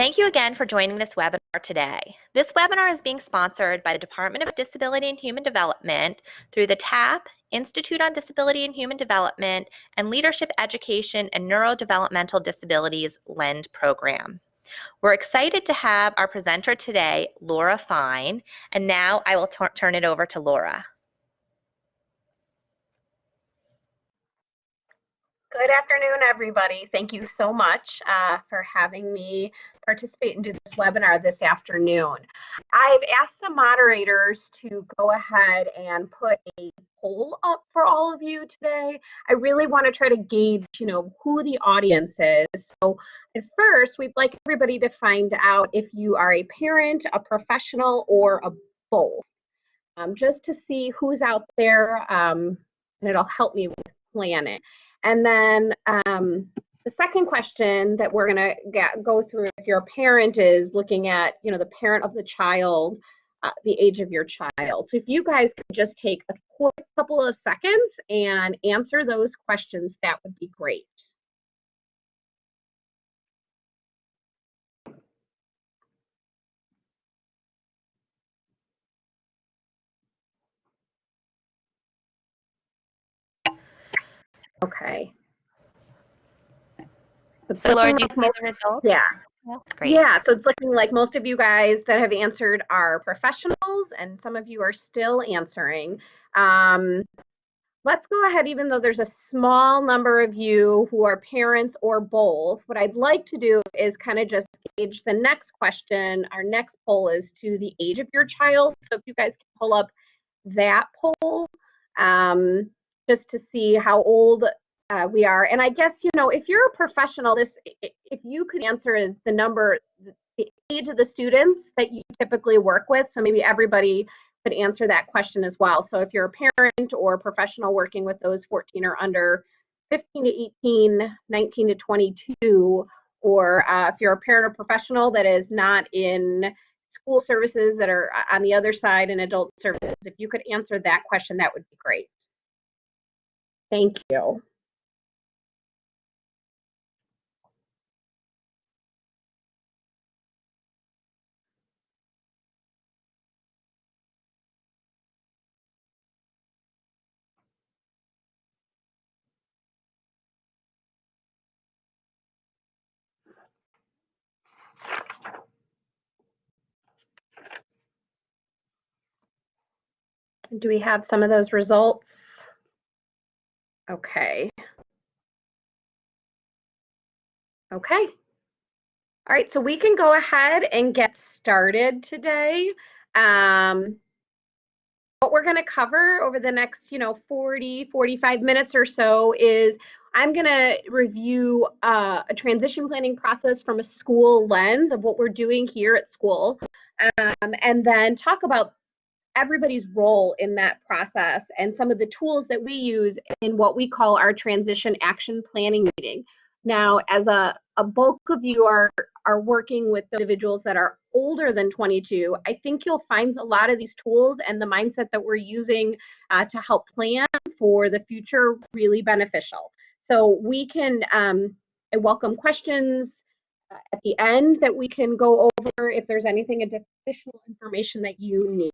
Thank you again for joining this webinar today. This webinar is being sponsored by the Department of Disability and Human Development through the TAP, Institute on Disability and Human Development, and Leadership Education and Neurodevelopmental Disabilities LEND program. We're excited to have our presenter today, Laura Fine, and now I will turn it over to Laura. Good afternoon, everybody. Thank you so much for having me participate and do this webinar this afternoon. I've asked the moderators to go ahead and put a poll up for all of you today. I really want to try to gauge, who the audience is. So at first, we'd like everybody to find out if you are a parent, a professional, or a both, just to see who's out there, and it'll help me with planning. And then the second question that we're going to go through, if you're a parent, is looking at, the parent of the child, the age of your child. So if you guys could just take a quick couple of seconds and answer those questions, that would be great. Okay. So Laura, do you see the results? Yeah. Great. Yeah, so it's looking like most of you guys that have answered are professionals, and some of you are still answering. Let's go ahead, even though there's a small number of you who are parents or both, what I'd like to do is kind of just gauge the next question. Our next poll is to the age of your child. So if you guys can pull up that poll, just to see how old we are. And I guess, if you're a professional, if you could answer is the age of the students that you typically work with. So maybe everybody could answer that question as well. So if you're a parent or a professional working with those 14 or under, 15 to 18, 19 to 22, or if you're a parent or professional that is not in school services, that are on the other side in adult services, if you could answer that question, that would be great. Thank you. Do we have some of those results? Okay. Okay. All right, so we can go ahead and get started today. What we're going to cover over the next, 40, 45 minutes or so is I'm going to review a transition planning process from a school lens of what we're doing here at school, and then talk about everybody's role in that process and some of the tools that we use in what we call our transition action planning meeting. Now, as a bulk of you are working with individuals that are older than 22, I think you'll find a lot of these tools and the mindset that we're using to help plan for the future really beneficial. So we can, I welcome questions at the end that we can go over if there's anything additional information that you need.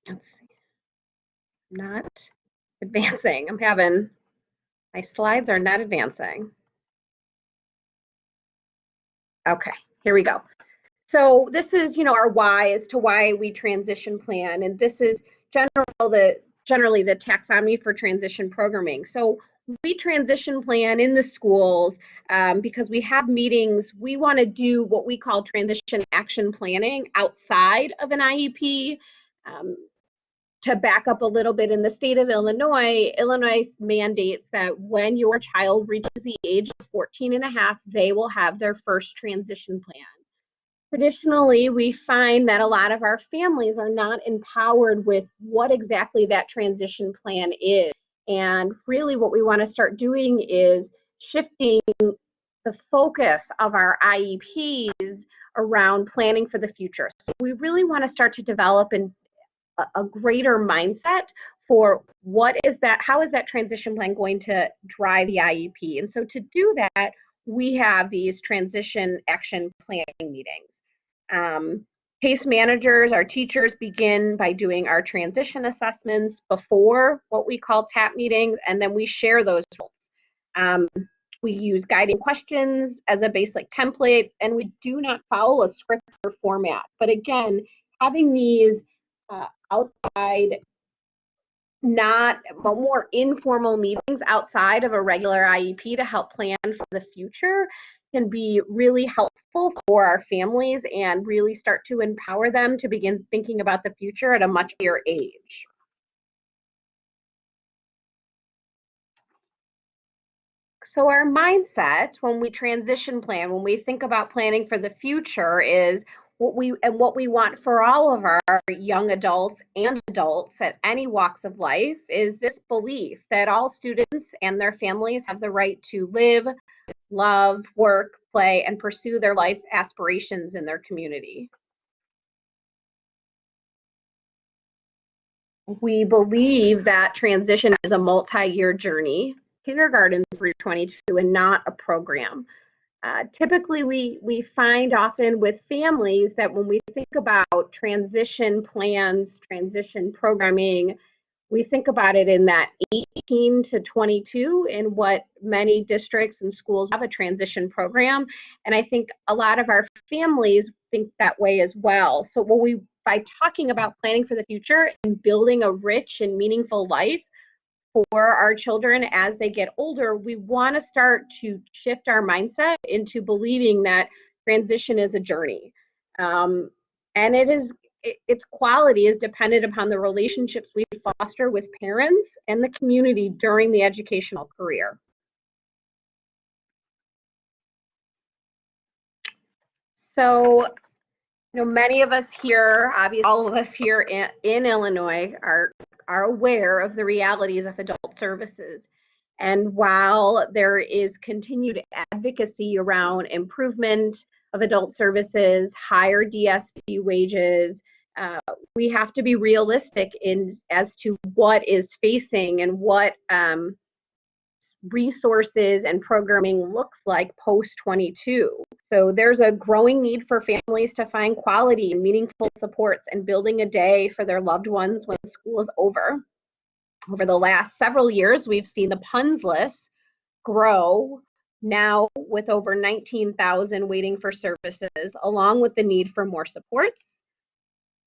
Let's see. Not advancing. My slides are not advancing. Okay, here we go. So this is, our why as to why we transition plan, and this is generally the taxonomy for transition programming. So we transition plan in the schools because we have meetings. We want to do what we call transition action planning outside of an IEP. To back up a little bit, in the state of Illinois mandates that when your child reaches the age of 14 and a half, they will have their first transition plan. Traditionally, we find that a lot of our families are not empowered with what exactly that transition plan is. And really what we want to start doing is shifting the focus of our IEPs around planning for the future. So we really want to start to develop and a greater mindset for how is that transition plan going to drive the IEP. And so to do that, we have these transition action planning meetings. Case managers, our teachers, begin by doing our transition assessments before what we call TAP meetings, and then we share those results. We use guiding questions as a basic template, and we do not follow a script or format. But again, having these outside, not more informal meetings outside of a regular IEP to help plan for the future can be really helpful for our families and really start to empower them to begin thinking about the future at a much younger age. So our mindset when we transition plan, when we think about planning for the future, is what we want for all of our young adults and adults at any walks of life is this belief that all students and their families have the right to live, love, work, play, and pursue their life aspirations in their community. We believe that transition is a multi-year journey, kindergarten through 22, and not a program. Typically, we find often with families that when we think about transition plans, transition programming, we think about it in that 18 to 22 in what many districts and schools have a transition program. And I think a lot of our families think that way as well. So by talking about planning for the future and building a rich and meaningful life for our children as they get older, we want to start to shift our mindset into believing that transition is a journey. And its quality is dependent upon the relationships we foster with parents and the community during the educational career. So, many of us here, obviously all of us here in Illinois are aware of the realities of adult services. And while there is continued advocacy around improvement of adult services, higher DSP wages, we have to be realistic as to what is facing and what resources and programming looks like post-22. So there's a growing need for families to find quality and meaningful supports and building a day for their loved ones when school is over. Over the last several years, we've seen the PUNS list grow, now with over 19,000 waiting for services, along with the need for more supports.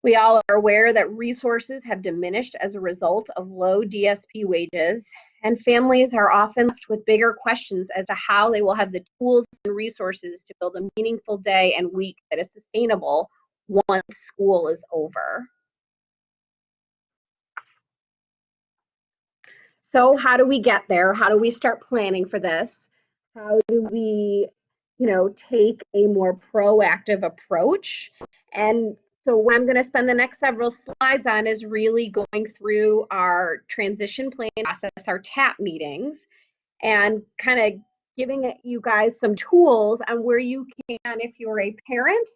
We all are aware that resources have diminished as a result of low DSP wages, and families are often left with bigger questions as to how they will have the tools and resources to build a meaningful day and week that is sustainable once school is over. So how do we get there? How do we start planning for this? How do we, take a more proactive approach? And so what I'm going to spend the next several slides on is really going through our transition plan process, our TAP meetings, and kind of giving you guys some tools on where you can, if you're a parent,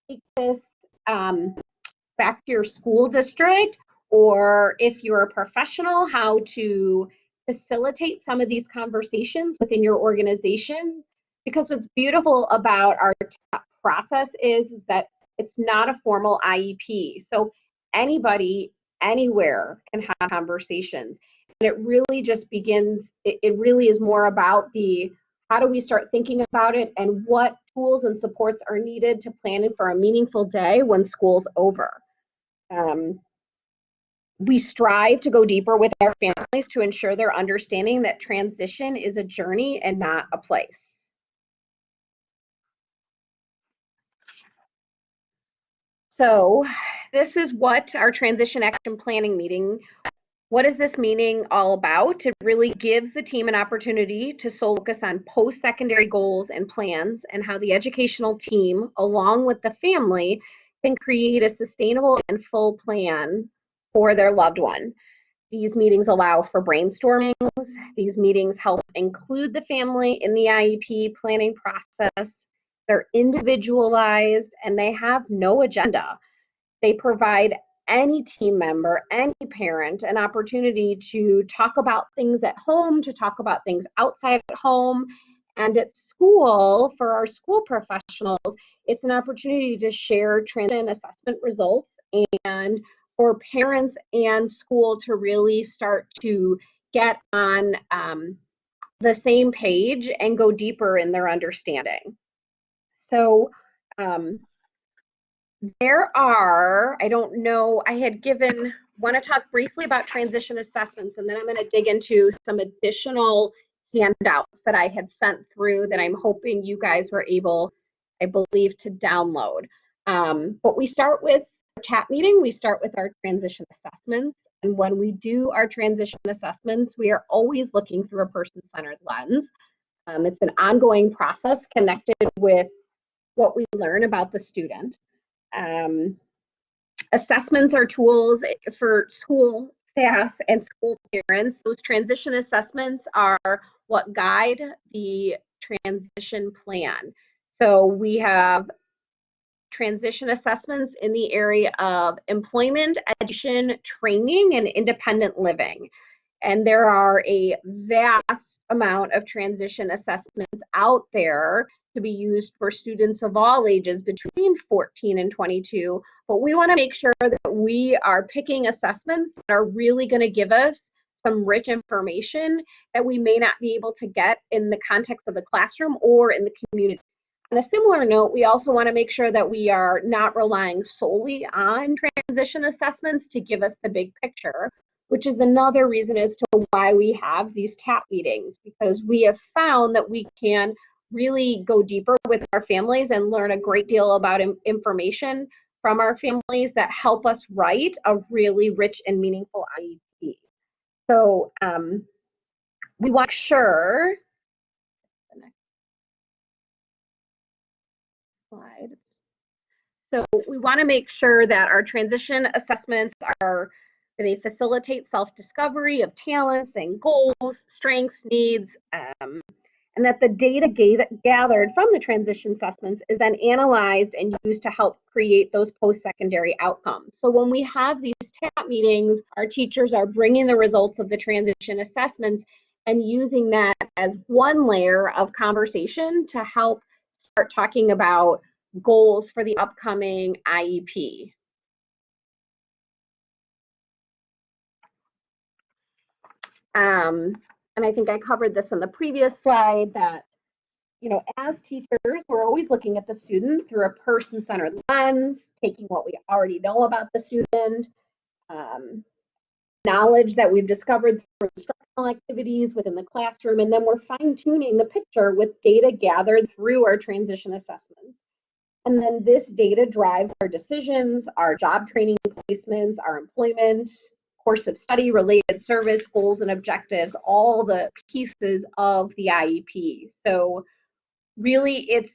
take this back to your school district, or if you're a professional, how to facilitate some of these conversations within your organization. Because what's beautiful about our TAP process is that it's not a formal IEP. So anybody, anywhere can have conversations. And it really just begins, it really is more about how do we start thinking about it and what tools and supports are needed to plan for a meaningful day when school's over. We strive to go deeper with our families to ensure they're understanding that transition is a journey and not a place. So this is what our transition action planning meeting, what is this meeting all about? It really gives the team an opportunity to focus on post-secondary goals and plans and how the educational team, along with the family, can create a sustainable and full plan for their loved one. These meetings allow for brainstorming. These meetings help include the family in the IEP planning process. They're individualized and they have no agenda. They provide any team member, any parent, an opportunity to talk about things at home, to talk about things outside at home. And at school, for our school professionals, it's an opportunity to share transition assessment results and for parents and school to really start to get on the same page and go deeper in their understanding. So there are, I don't know, I had want to talk briefly about transition assessments, and then I'm going to dig into some additional handouts that I had sent through that I'm hoping you guys were able, I believe, to download. But we start with our chat meeting, we start with our transition assessments, and when we do our transition assessments, we are always looking through a person-centered lens. It's an ongoing process connected with what we learn about the student. Assessments are tools for school staff and school parents. Those transition assessments are what guide the transition plan. So we have transition assessments in the area of employment, education, training, and independent living. And there are a vast amount of transition assessments out there to be used for students of all ages between 14 and 22. But we want to make sure that we are picking assessments that are really going to give us some rich information that we may not be able to get in the context of the classroom or in the community. On a similar note, we also want to make sure that we are not relying solely on transition assessments to give us the big picture, which is another reason as to why we have these TAP meetings, because we have found that we can really go deeper with our families and learn a great deal about information from our families that help us write a really rich and meaningful IEP. So we want to make sure, the next slide. So we want to make sure that our transition assessments they facilitate self-discovery of talents and goals, strengths, needs, and that the data gathered from the transition assessments is then analyzed and used to help create those post-secondary outcomes. So when we have these TAP meetings, our teachers are bringing the results of the transition assessments and using that as one layer of conversation to help start talking about goals for the upcoming IEP. And I think I covered this in the previous slide that, you know, as teachers, we're always looking at the student through a person-centered lens, taking what we already know about the student, knowledge that we've discovered through instructional activities within the classroom, and then we're fine-tuning the picture with data gathered through our transition assessments. And then this data drives our decisions, our job training placements, our employment, course of study, related service, goals and objectives, all the pieces of the IEP. So really it's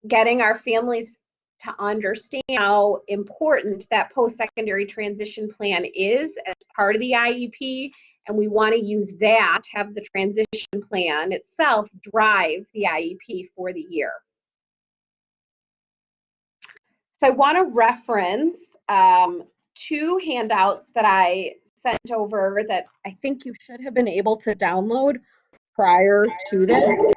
getting our families to understand how important that post-secondary transition plan is as part of the IEP, and we want to use that, have the transition plan itself drive the IEP for the year. So I want to reference two handouts that I sent over that I think you should have been able to download prior to this.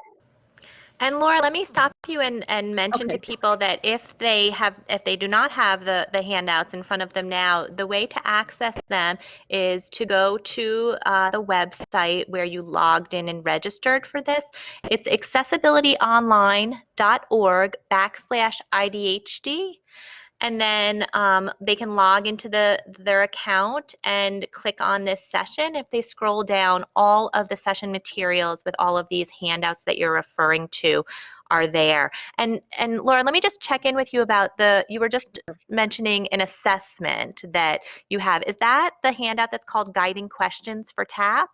And Laura, let me stop you and mention to people that if they do not have the handouts in front of them now, the way to access them is to go to the website where you logged in and registered for this. It's accessibilityonline.org/IDHD. And then they can log into their account and click on this session. If they scroll down, all of the session materials with all of these handouts that you're referring to are there. And Laura, let me just check in with you about you were just mentioning an assessment that you have. Is that the handout that's called Guiding Questions for TAP?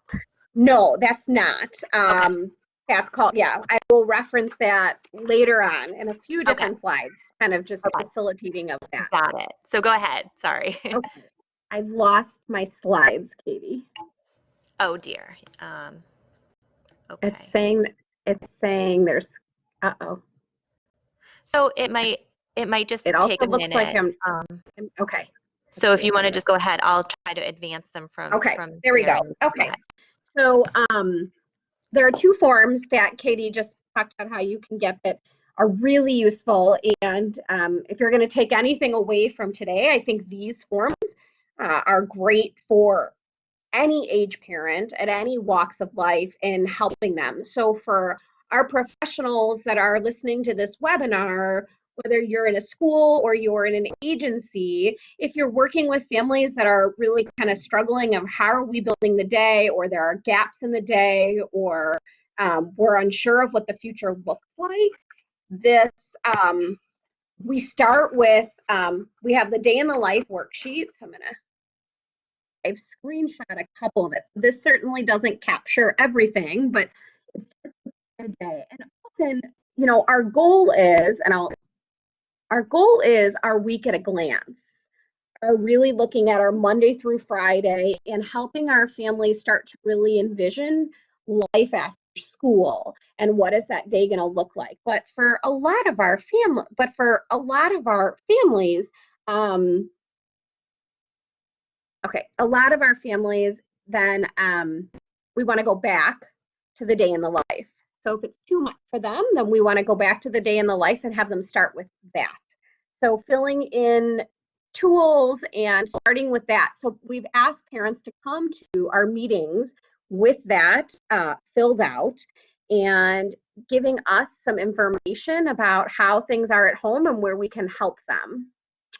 No, that's not. Okay. That's called, yeah, I will reference that later on in a few different slides, kind of just facilitating of that. Got it. So go ahead, sorry. Okay, I've lost my slides, Katie. Oh dear. Okay. It's saying there's, uh-oh. So it might just take a minute. Like I'm okay. So if you want to just go ahead, I'll try to advance them from there we go. Okay. So there are two forms that Katie just talked about how you can get that are really useful. And if you're going to take anything away from today, I think these forms are great for any age parent at any walks of life in helping them. So for our professionals that are listening to this webinar, whether you're in a school or you're in an agency, if you're working with families that are really kind of struggling of how are we building the day, or there are gaps in the day, or we're unsure of what the future looks like, this we start with, we have the day in the life worksheet. So I've screenshot a couple of it. This certainly doesn't capture everything, but it's a day. And often, you know, our goal is our week at a glance. Are really looking at our Monday through Friday and helping our families start to really envision life after school and what is that day going to look like. But for a lot of our families, a lot of our families, then we want to go back to the day in the life. So if it's too much for them, then we want to go back to the day in the life and have them start with that. So filling in tools and starting with that. So we've asked parents to come to our meetings with that filled out and giving us some information about how things are at home and where we can help them.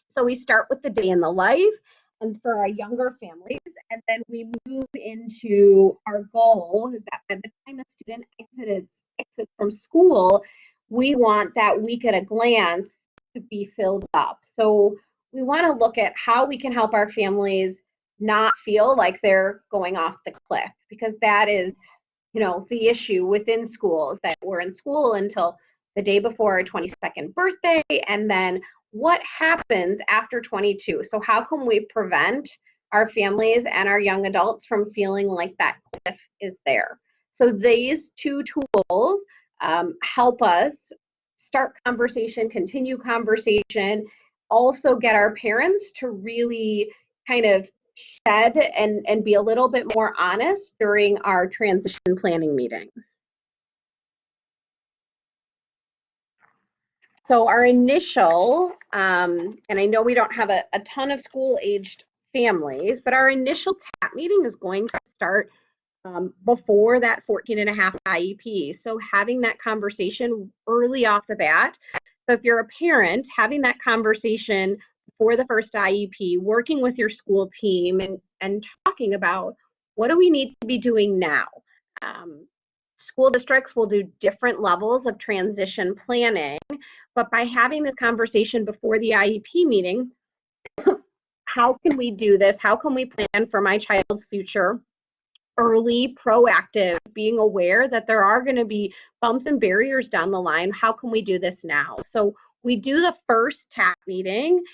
So we start with the day in the life and for our younger families, and then we move into our goal is that by the time a student exits from school, we want that week at a glance to be filled up. So we want to look at how we can help our families not feel like they're going off the cliff, because that is, you know, the issue within schools, that we're in school until the day before our 22nd birthday, and then what happens after 22? So how can we prevent our families and our young adults from feeling like that cliff is there? So these two tools help us start conversation, continue conversation, also get our parents to really kind of shed and be a little bit more honest during our transition planning meetings. So our initial, and I know we don't have a ton of school-aged families, but our initial TAP meeting is going to start before that 14.5 IEP. So having that conversation early off the bat. So if you're a parent, having that conversation before the first IEP, working with your school team and talking about what do we need to be doing now. School districts will do different levels of transition planning, but by having this conversation before the IEP meeting, how can we do this? How can we plan for my child's future? Early, proactive, being aware that there are going to be bumps and barriers down the line. How can we do this now? So we do the first TAP meeting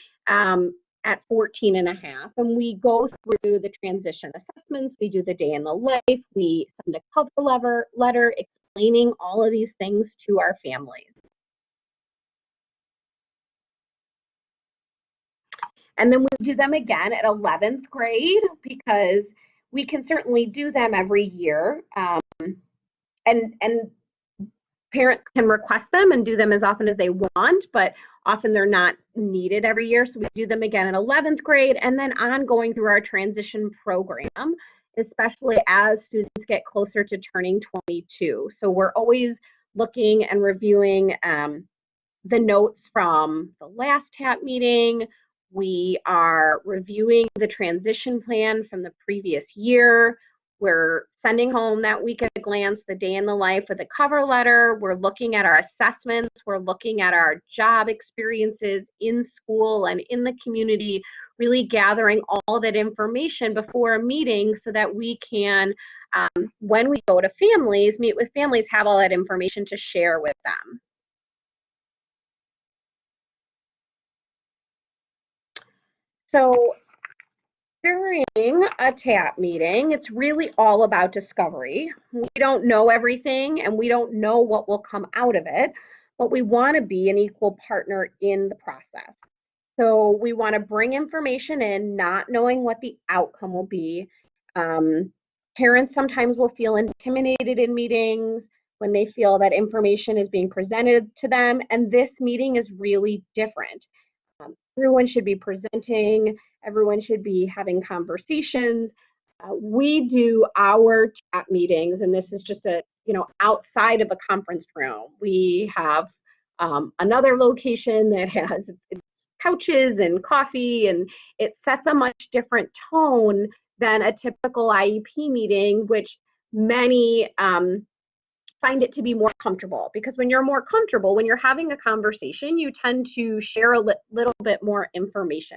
at 14.5, and we go through the transition assessments. We do the day in the life. We send a cover letter explaining all of these things to our families. And then we do them again at 11th grade, because we can certainly do them every year. And parents can request them and do them as often as they want, but often they're not needed every year. So we do them again in 11th grade, and then ongoing through our transition program, especially as students get closer to turning 22. So we're always looking and reviewing the notes from the last TAP meeting. We are reviewing the transition plan from the previous year. We're sending home that week at a glance, the day in the life with a cover letter. We're looking at our assessments. We're looking at our job experiences in school and in the community, really gathering all that information before a meeting so that we can, when we go to families, meet with families, have all that information to share with them. So during a TAP meeting, it's really all about discovery. We don't know everything and we don't know what will come out of it, but we want to be an equal partner in the process. So we want to bring information in, not knowing what the outcome will be. Parents sometimes will feel intimidated in meetings when they feel that information is being presented to them, and this meeting is really different. Everyone should be presenting, everyone should be having conversations. We do our TAP meetings, and this is just outside of a conference room. We have another location that has its couches and coffee, and it sets a much different tone than a typical IEP meeting, which many find it to be more comfortable, because when you're more comfortable, when you're having a conversation, you tend to share a little bit more information.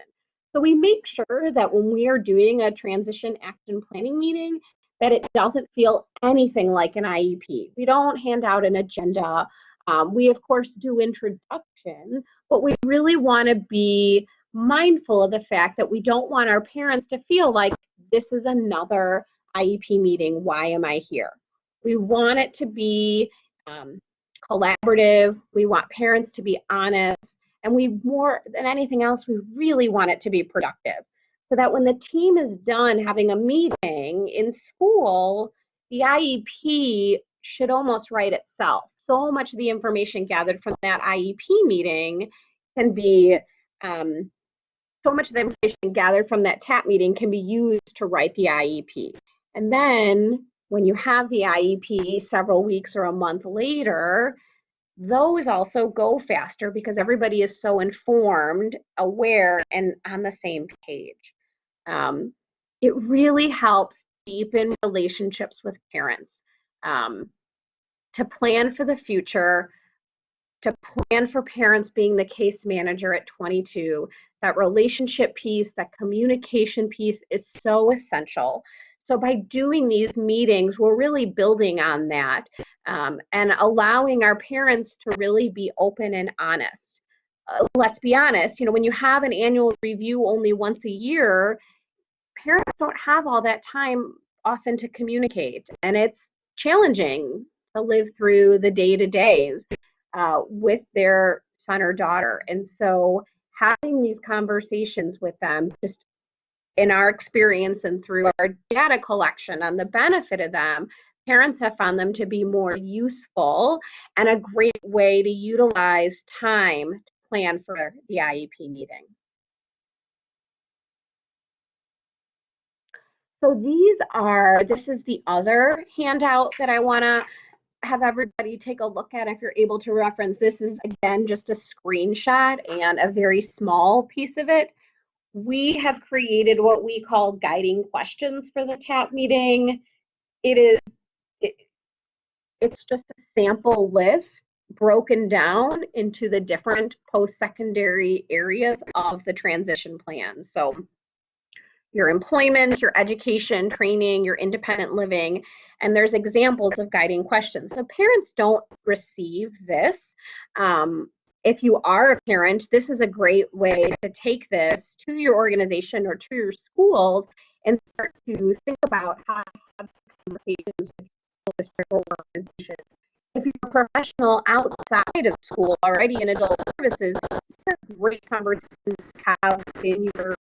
So we make sure that when we are doing a transition action planning meeting, that it doesn't feel anything like an IEP. We don't hand out an agenda. We, of course, do introductions, but we really want to be mindful of the fact that we don't want our parents to feel like this is another IEP meeting. Why am I here? We want it to be collaborative. We want parents to be honest. And we, more than anything else, we really want it to be productive. So that when the team is done having a meeting in school, the IEP should almost write itself. So much of the information gathered from that IEP meeting can be, so much of the information gathered from that TAP meeting can be used to write the IEP. And then when you have the IEP several weeks or a month later, those also go faster because everybody is so informed, aware, and on the same page. It really helps deepen relationships with parents, to plan for the future, to plan for parents being the case manager at 22. That relationship piece, that communication piece is so essential. So by doing these meetings, we're really building on that, and allowing our parents to really be open and honest. Let's be honest, when you have an annual review only once a year, parents don't have all that time often to communicate, and it's challenging to live through the day-to-days with their son or daughter. And so having these conversations with them, just in our experience and through our data collection on the benefit of them, parents have found them to be more useful and a great way to utilize time to plan for the IEP meeting. So this is the other handout that I want to have everybody take a look at if you're able to reference. This is, again, just a screenshot and a very small piece of it. We have created what we call guiding questions for the TAP meeting. It's just a sample list broken down into the different post-secondary areas of the transition plan. So your employment, your education, training, your independent living, and there's examples of guiding questions. So parents don't receive this. If you are a parent, this is a great way to take this to your organization or to your schools and start to think about how to have conversations with school district or organization. If you're a professional outside of school already in adult services, these are great conversations to have in your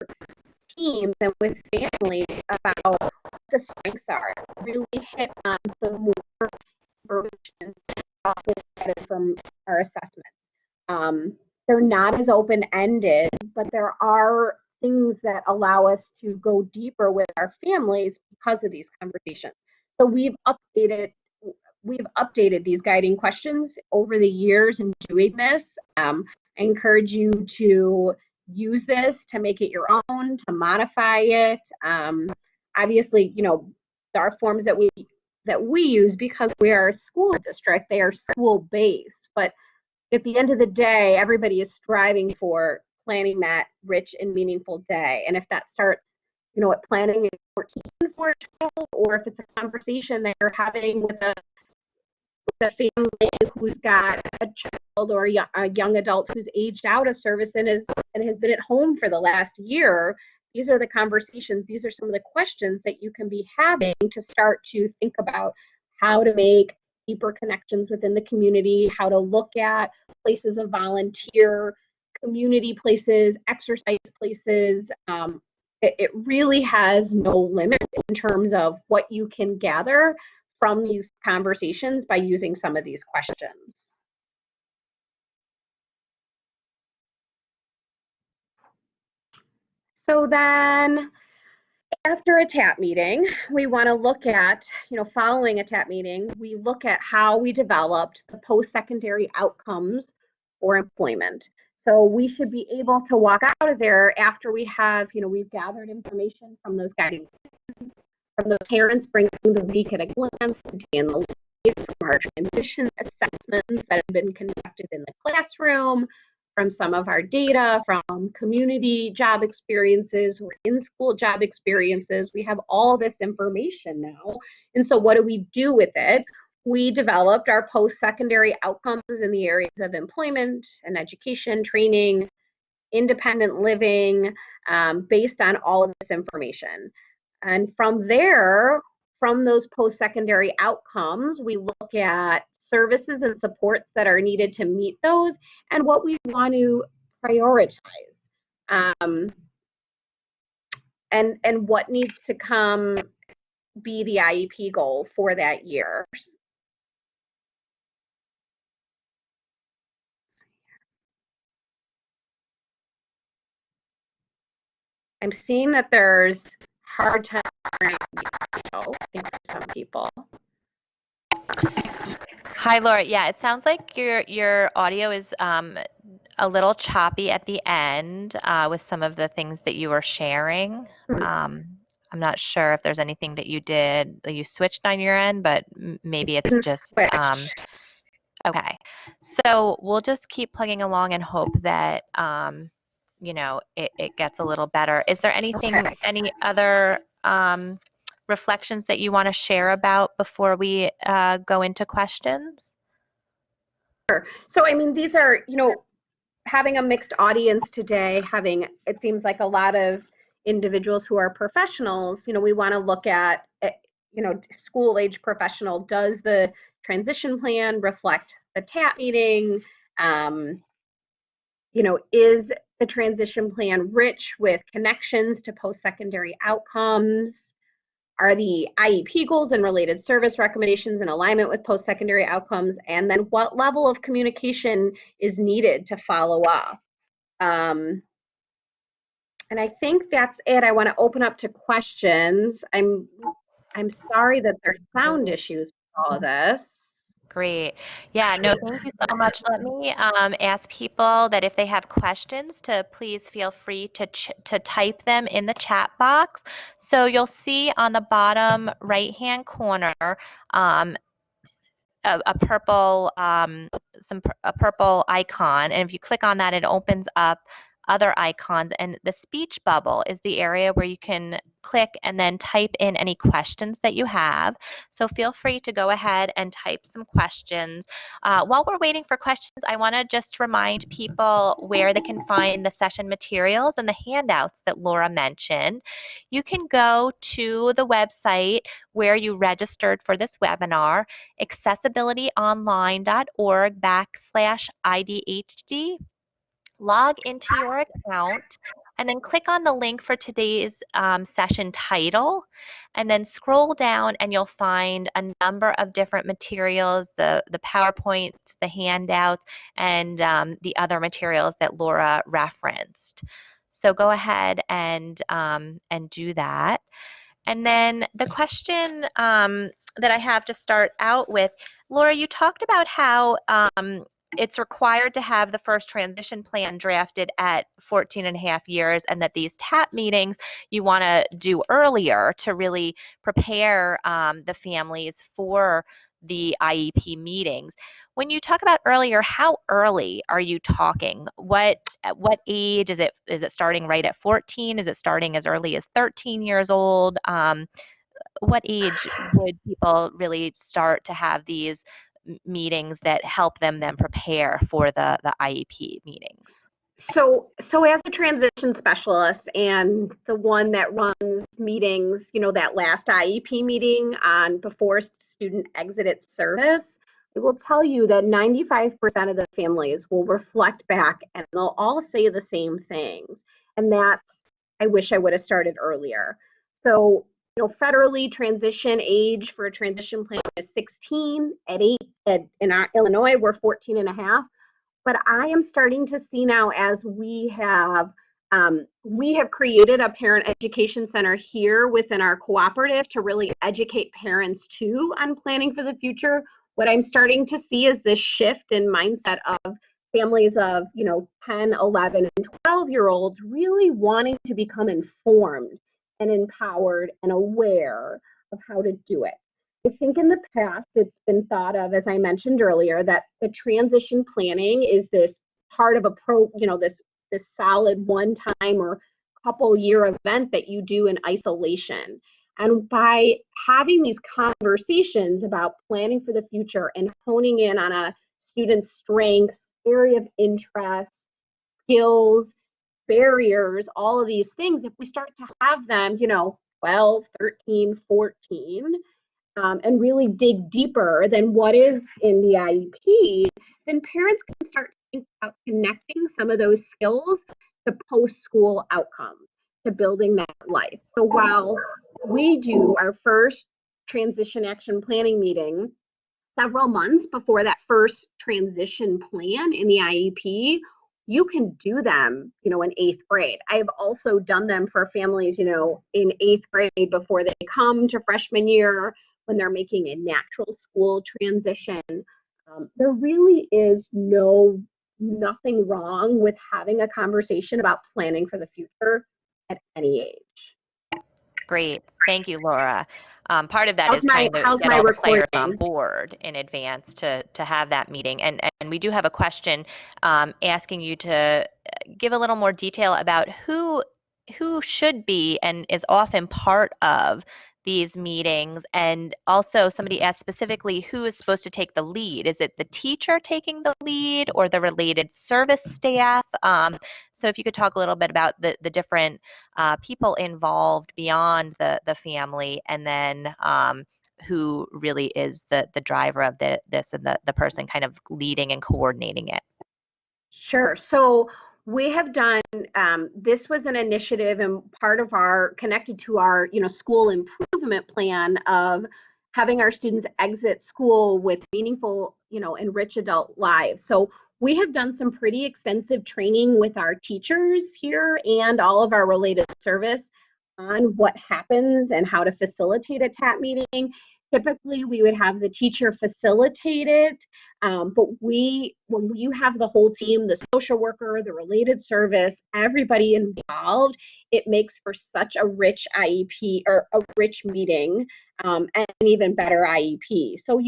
teams and with families about what the strengths are. Really hit on some more information from our assessments. They're not as open-ended, but there are things that allow us to go deeper with our families because of these conversations. So we've updated these guiding questions over the years in doing this. I encourage you to use this to make it your own, to modify it. Obviously, there are forms that we use because we are a school district. They are school-based, but at the end of the day, everybody is striving for planning that rich and meaningful day. And if that starts, at planning at 14 for a child, or if it's a conversation that you're having with a family who's got a child or a young adult who's aged out of service and has been at home for the last year, these are the conversations, these are some of the questions that you can be having to start to think about how to make deeper connections within the community, how to look at places of volunteer community places, exercise places. It really has no limit in terms of what you can gather from these conversations by using some of these questions. So then after a TAP meeting, we want to look at, following a TAP meeting, we look at how we developed the post-secondary outcomes for employment. So we should be able to walk out of there after we have, we've gathered information from those guiding from the parents bringing the week at a glance, and the from our transition assessments that have been conducted in the classroom, from some of our data, from community job experiences or in-school job experiences. We have all this information now. And so what do we do with it? We developed our post-secondary outcomes in the areas of employment and education, training, independent living, based on all of this information. And from there, from those post-secondary outcomes, we look at services and supports that are needed to meet those and what we want to prioritize, and what needs to come be the IEP goal for that year. I'm seeing that there's hard time hearing me, I think for some people. Hi, Laura. Yeah, it sounds like your audio is a little choppy at the end with some of the things that you were sharing. I'm not sure if there's anything that you did, that you switched on your end, but maybe it's just okay. So we'll just keep plugging along and hope that it gets a little better. Is there anything, any other reflections that you want to share about before we go into questions? Sure. So, I mean, these are, having a mixed audience today, it seems like a lot of individuals who are professionals, we want to look at, school age professional, does the transition plan reflect the TAP meeting? Is the transition plan rich with connections to post-secondary outcomes? Are the IEP goals and related service recommendations in alignment with post-secondary outcomes? And then what level of communication is needed to follow up? And I think that's it. I want to open up to questions. I'm sorry that there's sound issues with all of this. Great. Yeah, no, thank you so much. Let me ask people that if they have questions to please feel free to type them in the chat box. So you'll see on the bottom right-hand corner a purple a purple icon, and if you click on that, it opens up other icons, and the speech bubble is the area where you can click and then type in any questions that you have. So feel free to go ahead and type some questions. While we're waiting for questions, I want to just remind people where they can find the session materials and the handouts that Laura mentioned. You can go to the website where you registered for this webinar, accessibilityonline.org/IDHD. Log into your account and then click on the link for today's session title, and then scroll down and you'll find a number of different materials, the PowerPoints, the handouts, and the other materials that Laura referenced. So go ahead and do that. And then the question that I have to start out with, Laura, you talked about how it's required to have the first transition plan drafted at 14 and a half years, and that these TAP meetings you want to do earlier to really prepare the families for the IEP meetings. When you talk about earlier, how early are you talking? At what age is it? Is it starting right at 14? Is it starting as early as 13 years old? What age would people really start to have these meetings that help them then prepare for the IEP meetings? So as a transition specialist and the one that runs meetings, that last IEP meeting on before student exited service, I will tell you that 95% of the families will reflect back and they'll all say the same things. And that's, I wish I would have started earlier. So, federally transition age for a transition plan is 16. In our Illinois, we're 14 and a half. But I am starting to see now, as we have created a parent education center here within our cooperative to really educate parents too on planning for the future. What I'm starting to see is this shift in mindset of families of 10, 11, and 12-year-olds really wanting to become informed and empowered and aware of how to do it. I think in the past it's been thought of, as I mentioned earlier, that the transition planning is this part of this solid one-time or couple-year event that you do in isolation. And by having these conversations about planning for the future and honing in on a student's strengths, area of interest, skills, barriers, all of these things, if we start to have them, 12, 13, 14, and really dig deeper than what is in the IEP, then parents can start to think about connecting some of those skills to post-school outcomes, to building that life. So while we do our first transition action planning meeting several months before that first transition plan in the IEP, you can do them, in 8th grade. I've also done them for families, in 8th grade before they come to freshman year, when they're making a natural school transition. There really is nothing wrong with having a conversation about planning for the future at any age. Great. Thank you, Laura. Part of that is trying to How's get my all the recording? players on board in advance to have that meeting. And we do have a question asking you to give a little more detail about who should be and is often part of these meetings. And also somebody asked specifically who is supposed to take the lead. Is it the teacher taking the lead or the related service staff? So if you could talk a little bit about the different people involved beyond the family, and then who really is the driver of this and the person kind of leading and coordinating it. Sure. So we have done, this was an initiative and part of our, connected to our, school improvement plan of having our students exit school with meaningful, enriched adult lives. So we have done some pretty extensive training with our teachers here and all of our related service on what happens and how to facilitate a TAP meeting. Typically, we would have the teacher facilitate it, but when you have the whole team, the social worker, the related service, everybody involved, it makes for such a rich IEP or a rich meeting, and an even better IEP. So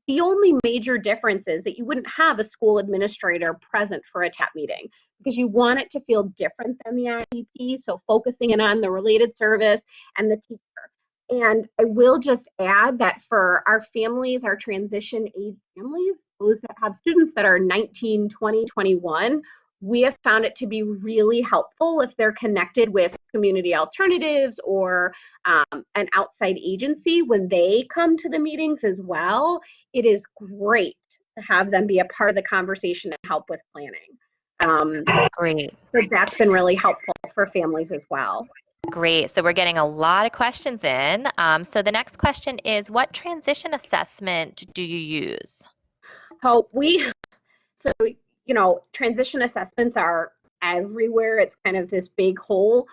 the only major difference is that you wouldn't have a school administrator present for a TAP meeting because you want it to feel different than the IEP. So focusing in on the related service and the teacher. And I will just add that for our families, our transition age families, those that have students that are 19, 20, 21, we have found it to be really helpful if they're connected with community alternatives or an outside agency when they come to the meetings as well. It is great to have them be a part of the conversation and help with planning. Great. So that's been really helpful for families as well. Great. So we're getting a lot of questions in. So the next question is, what transition assessment do you use? Transition assessments are everywhere. It's kind of this big hole.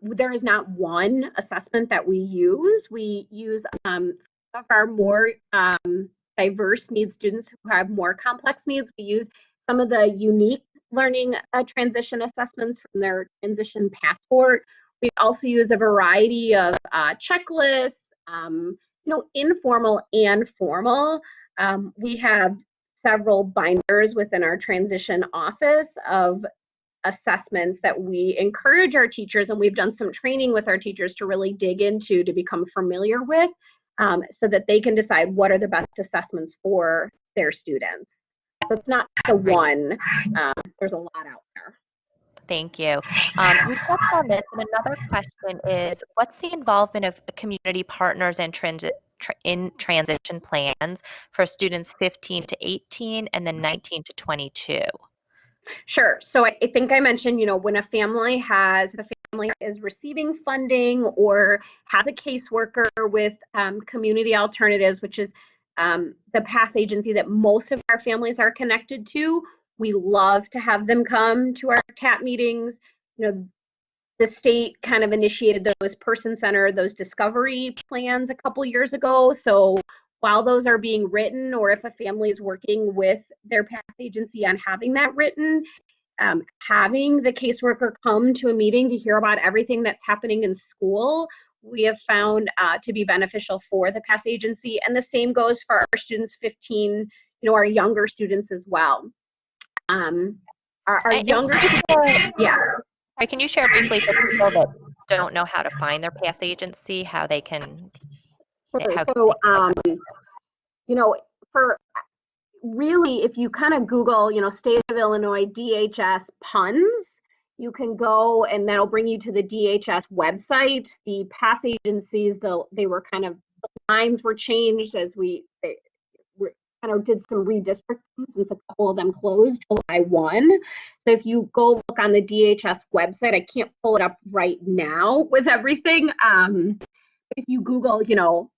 There is not one assessment that we use. We use some of our more diverse needs students who have more complex needs. We use some of the unique learning transition assessments from their transition passport. We also use a variety of checklists, informal and formal. We have several binders within our transition office of assessments that we encourage our teachers, and we've done some training with our teachers to really dig into, to become familiar with, so that they can decide what are the best assessments for their students. So it's not the one, there's a lot out there. Thank you. We touched on this, and another question is, what's the involvement of community partners and in transition plans for students 15 to 18 and then 19 to 22? Sure. So I think I mentioned, when a family is receiving funding or has a caseworker with Community Alternatives, which is the PASS agency that most of our families are connected to, we love to have them come to our TAP meetings. The state kind of initiated those person-centered, those discovery plans a couple years ago. So while those are being written, or if a family is working with their PASS agency on having that written, having the caseworker come to a meeting to hear about everything that's happening in school, we have found to be beneficial for the PASS agency. And the same goes for our students 15, our younger students as well. Our younger students, yeah. Can you share briefly for people that don't know how to find their PASS agency, how they can? So, for really, if you kind of Google, State of Illinois DHS PUNS, you can go and that'll bring you to the DHS website. The PASS agencies, they were kind of, the lines were changed as we kind of did some redistricting since a couple of them closed July 1. So if you go look on the DHS website, I can't pull it up right now with everything. If you Google,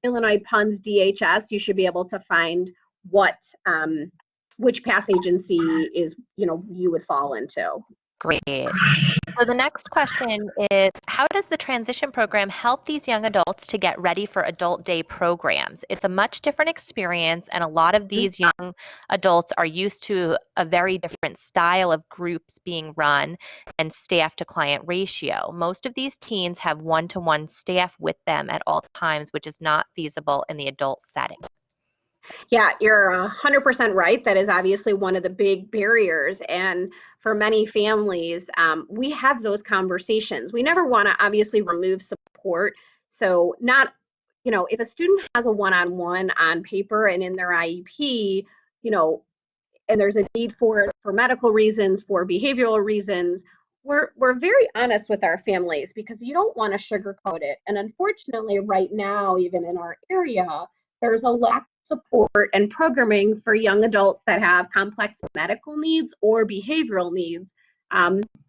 Illinois PUNS DHS, you should be able to find which PASS agency is, you would fall into. Great. So the next question is, how does the transition program help these young adults to get ready for adult day programs? It's a much different experience, and a lot of these young adults are used to a very different style of groups being run and staff to client ratio. Most of these teens have one-to-one staff with them at all times, which is not feasible in the adult setting. Yeah, you're 100% right. That is obviously one of the big barriers. And for many families, we have those conversations. We never want to obviously remove support. So if a student has a one-on-one on paper and in their IEP, and there's a need for it for medical reasons, for behavioral reasons, we're very honest with our families because you don't want to sugarcoat it. And unfortunately, right now, even in our area, there's a lack of support and programming for young adults that have complex medical needs or behavioral needs,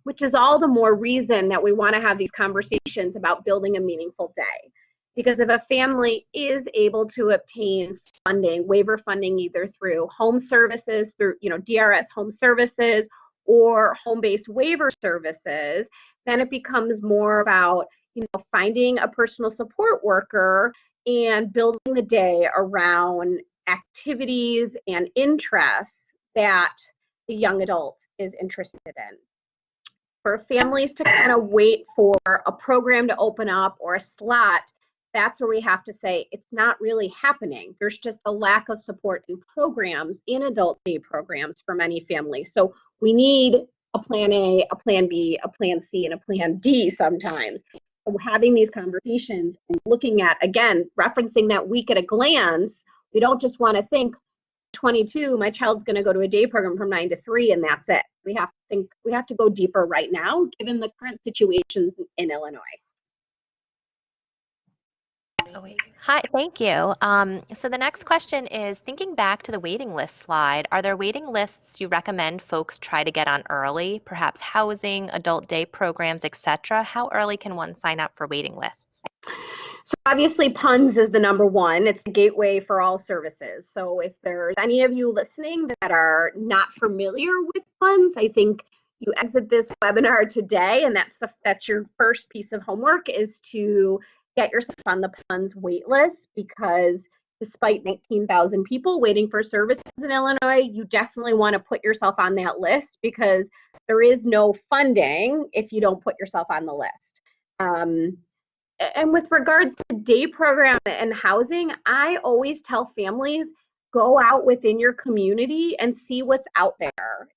which is all the more reason that we want to have these conversations about building a meaningful day. Because if a family is able to obtain funding, waiver funding, either through home services, through DRS home services, or home-based waiver services, then it becomes more about finding a personal support worker and building the day around activities and interests that the young adult is interested in. For families to kind of wait for a program to open up or a slot, that's where we have to say it's not really happening. There's just a lack of support in programs, in adult day programs for many families. So we need a plan A, a plan B, a plan C, and a plan D sometimes. So having these conversations and looking at, again, referencing that week at a glance, we don't just want to think 22, my child's going to go to a day program from 9 to 3 and that's it. We have to go deeper right now given the current situations in Illinois. Hi, thank you. So the next question is, thinking back to the waiting list slide, are there waiting lists you recommend folks try to get on early, perhaps housing, adult day programs, etc.? How early can one sign up for waiting lists? So obviously PUNS is the number one. It's the gateway for all services. So if there's any of you listening that are not familiar with PUNS, I think you exit this webinar today, and that's your first piece of homework, is to get yourself on the PUNS wait list, because despite 19,000 people waiting for services in Illinois, you definitely want to put yourself on that list, because there is no funding if you don't put yourself on the list. And with regards to day program and housing, I always tell families, go out within your community and see what's out there.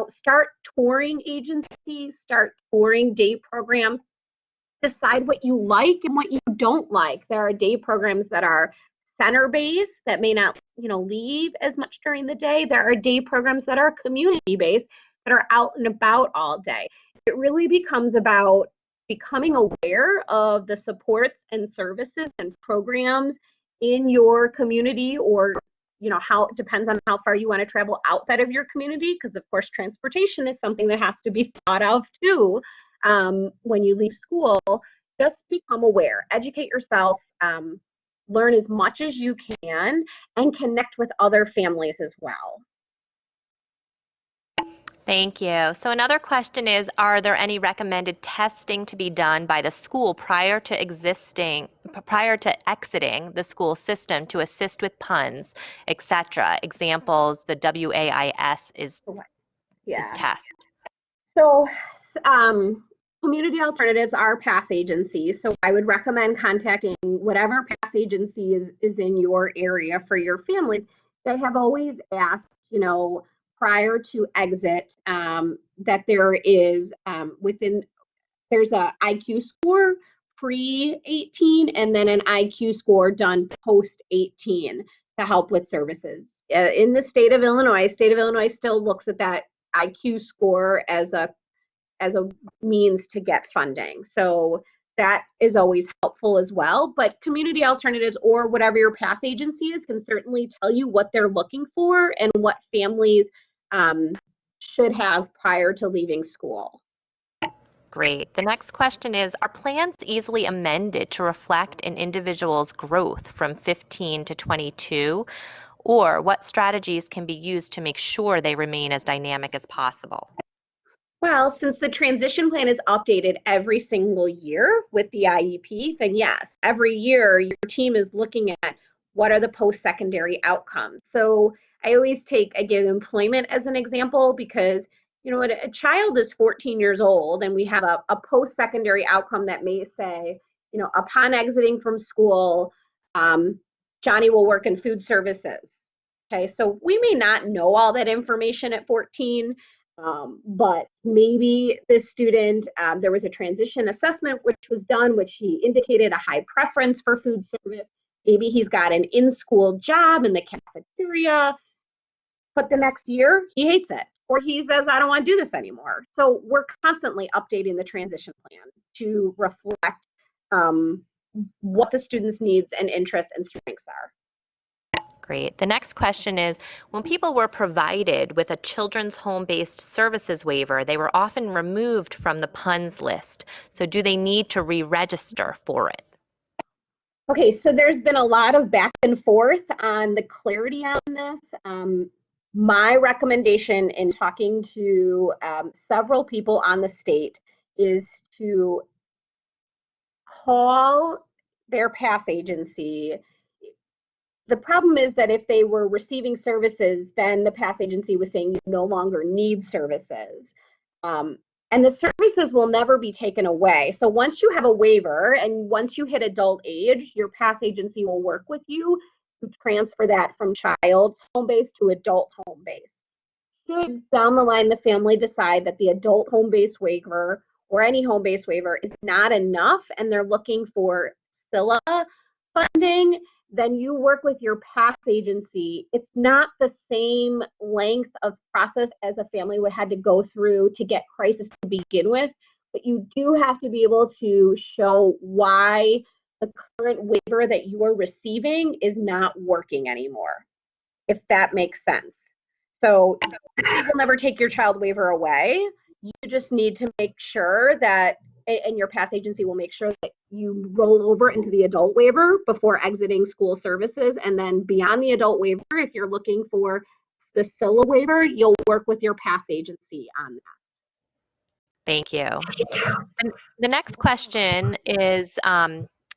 Start touring agencies, start touring day programs, decide what you like and what you don't like. There are day programs that are center-based that may not, leave as much during the day. There are day programs that are community-based that are out and about all day. It really becomes about becoming aware of the supports and services and programs in your community, or how it depends on how far you want to travel outside of your community, because of course transportation is something that has to be thought of too when you leave school. Just become aware, educate yourself, learn as much as you can, and connect with other families as well. Thank you. So another question is, are there any recommended testing to be done by the school prior to exiting the school system to assist with puns, etc.? Examples, the WAIS is Yeah. test. So community alternatives are PASS agencies. So I would recommend contacting whatever PASS agency is in your area for your families. They have always asked, prior to exit, that there is there's a IQ score pre-18 and then an IQ score done post-18 to help with services. In the state of Illinois still looks at that IQ score as a means to get funding. So that is always helpful as well. But community alternatives, or whatever your PASS agency is, can certainly tell you what they're looking for and what families should have prior to leaving school. Great. The next question is, are plans easily amended to reflect an individual's growth from 15 to 22? Or what strategies can be used to make sure they remain as dynamic as possible? Well, since the transition plan is updated every single year with the IEP, then yes, every year your team is looking at what are the post-secondary outcomes. So I give employment as an example, because when a child is 14 years old and we have a post-secondary outcome that may say, upon exiting from school, Johnny will work in food services. Okay, so we may not know all that information at 14. But maybe this student, there was a transition assessment which was done, which he indicated a high preference for food service. Maybe he's got an in-school job in the cafeteria, but the next year he hates it, or he says, I don't want to do this anymore. So we're constantly updating the transition plan to reflect what the student's needs and interests and strengths are. Great. The next question is, when people were provided with a children's home-based services waiver, they were often removed from the PUNS list. So do they need to re-register for it? Okay, so there's been a lot of back and forth on the clarity on this. My recommendation in talking to several people on the state is to call their PASS agency. The problem is that if they were receiving services, then the PASS agency was saying you no longer need services. And the services will never be taken away. So once you have a waiver and once you hit adult age, your PASS agency will work with you to transfer that from child's home base to adult home base. Should down the line the family decide that the adult home base waiver or any home base waiver is not enough and they're looking for SILA funding, then you work with your PASS agency. It's not the same length of process as a family would have to go through to get crisis to begin with, but you do have to be able to show why the current waiver that you are receiving is not working anymore, if that makes sense. So you will never take your child waiver away. You just need to make sure that, and your PASS agency will make sure that you roll over into the adult waiver before exiting school services. And then beyond the adult waiver, if you're looking for the SILA waiver, you'll work with your PASS agency on that. Thank you. And the next question is,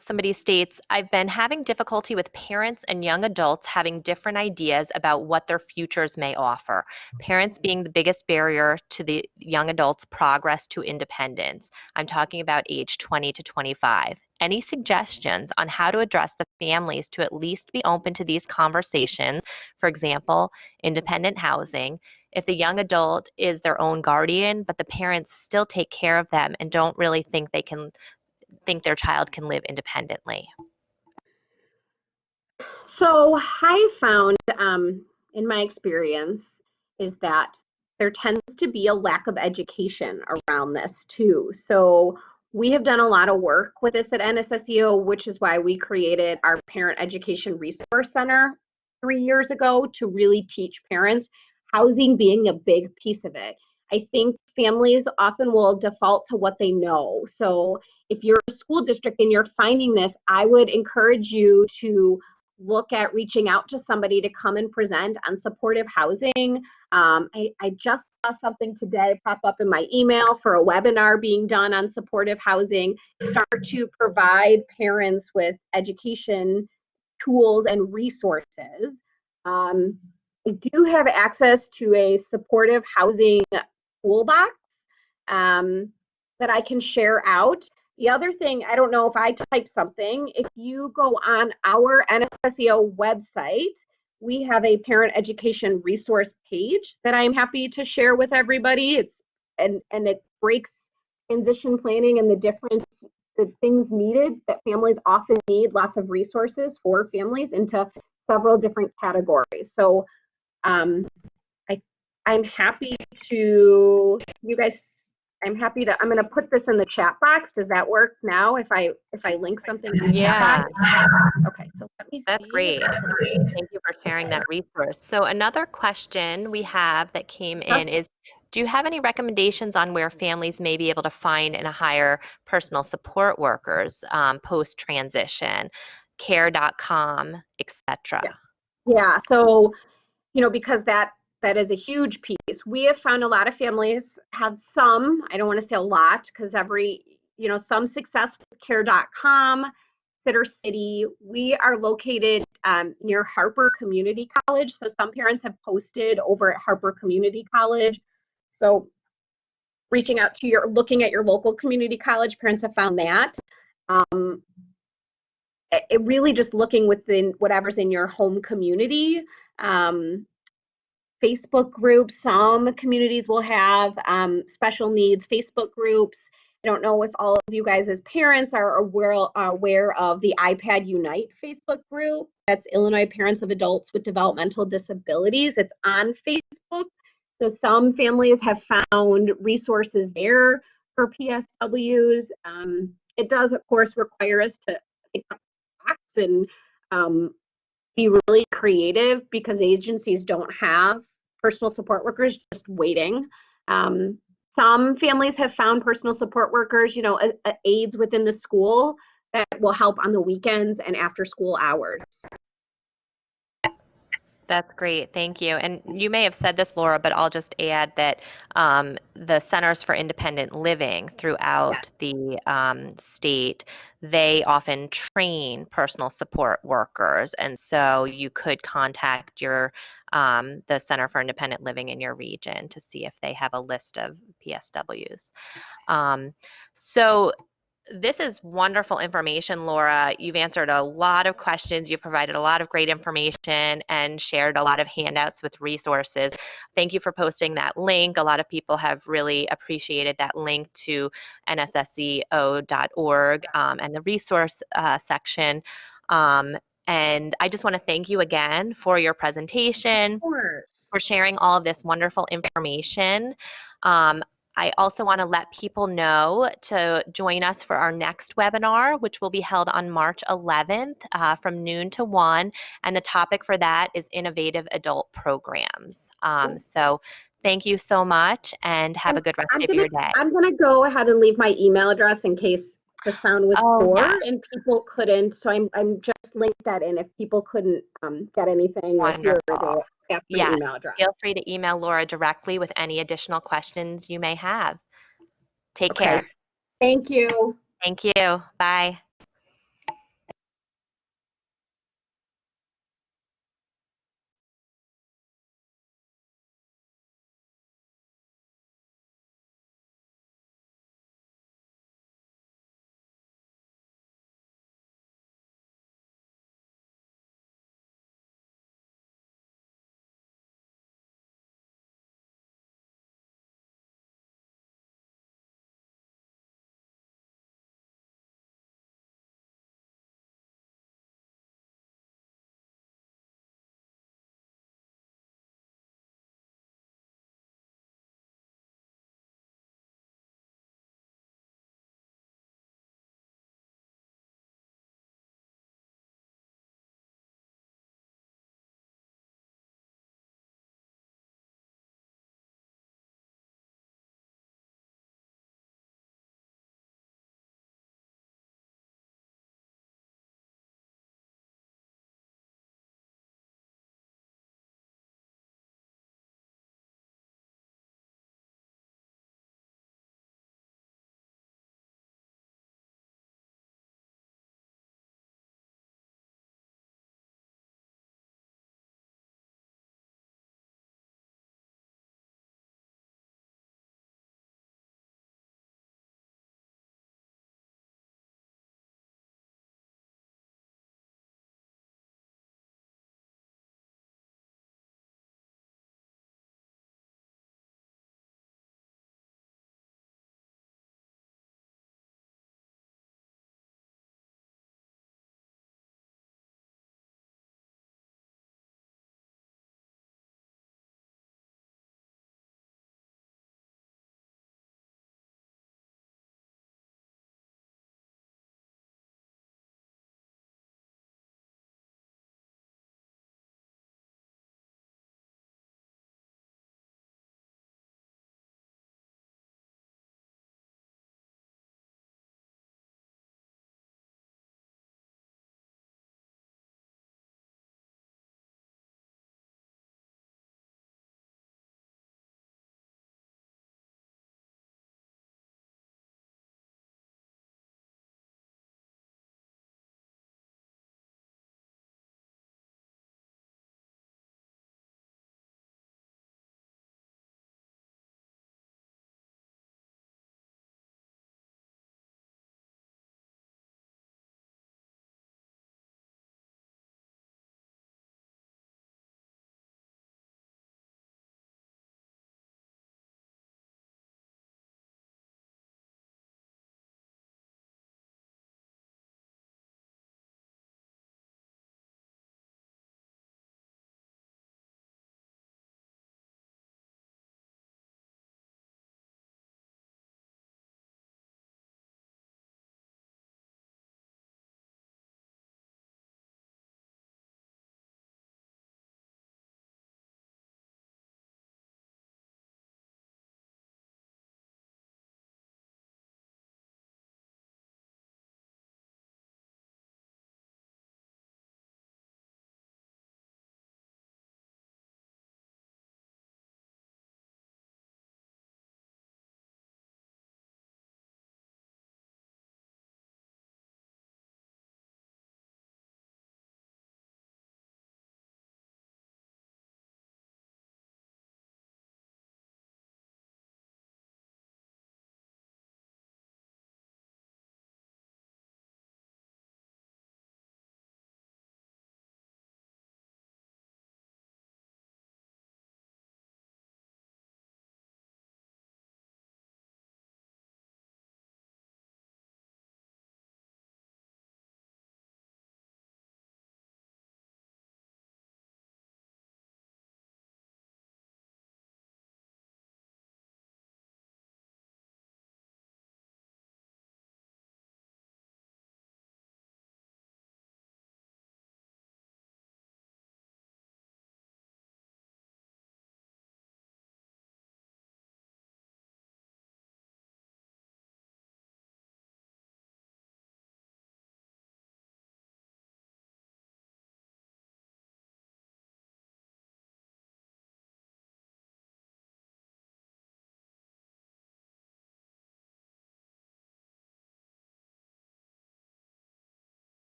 somebody states, I've been having difficulty with parents and young adults having different ideas about what their futures may offer. Parents being the biggest barrier to the young adults' progress to independence. I'm talking about age 20 to 25. Any suggestions on how to address the families to at least be open to these conversations? For example, independent housing. If the young adult is their own guardian, but the parents still take care of them and don't really think their child can live independently. So I found in my experience is that there tends to be a lack of education around this too. So We have done a lot of work with this at NSSEO, which is why we created our Parent Education Resource Center 3 years ago to really teach parents, housing being a big piece of it. I think families often will default to what they know. So if you're a school district and you're finding this, I would encourage you to look at reaching out to somebody to come and present on supportive housing. I just saw something today pop up in my email for a webinar being done on supportive housing. Start to provide parents with education tools and resources. I do have access to a supportive housing toolbox that I can share out. The other thing, I don't know if I type something, if you go on our NSSEO website, we have a parent education resource page that I'm happy to share with everybody. And it breaks transition planning and the things needed that families often need, lots of resources for families, into several different categories. So I'm happy to, you guys, I'm going to put this in the chat box. Does that work now if I link something in the chat box? Okay, so let me see. That's great. Thank you for sharing that resource. So another question we have that came in is, do you have any recommendations on where families may be able to find and hire personal support workers post-transition, care.com, etc.? Yeah, so, because that is a huge piece. We have found a lot of families have some, I don't want to say a lot, because some success with care.com, Sitter City. We are located near Harper Community College. So some parents have posted over at Harper Community College. So reaching out to looking at your local community college, parents have found that. It really just looking within whatever's in your home community. Facebook groups, some communities will have special needs Facebook groups. I don't know if all of you guys as parents are aware of the iPad Unite Facebook group. That's Illinois Parents of Adults with Developmental Disabilities. It's on Facebook. So some families have found resources there for PSWs. It does, of course, require us to think out the box and be really creative, because agencies don't have personal support workers just waiting. Some families have found personal support workers, aides within the school that will help on the weekends and after school hours. That's great. Thank you. And you may have said this, Laura, but I'll just add that the Centers for Independent Living throughout the state, they often train personal support workers. And so you could contact the Center for Independent Living in your region to see if they have a list of PSWs. So this is wonderful information, Laura. You've answered a lot of questions. You've provided a lot of great information and shared a lot of handouts with resources. Thank you for posting that link. A lot of people have really appreciated that link to nsseo.org and the resource section. And I just want to thank you again for your presentation, for sharing all of this wonderful information. I also want to let people know to join us for our next webinar, which will be held on March 11th from noon to 1. And the topic for that is innovative adult programs. So thank you so much, and have a good rest of your day. I'm going to go ahead and leave my email address in case the sound was poor and people couldn't. So I'm just linked that in if people couldn't get anything or hear the email address. Feel free to email Laura directly with any additional questions you may have. Take care. Thank you. Thank you. Bye.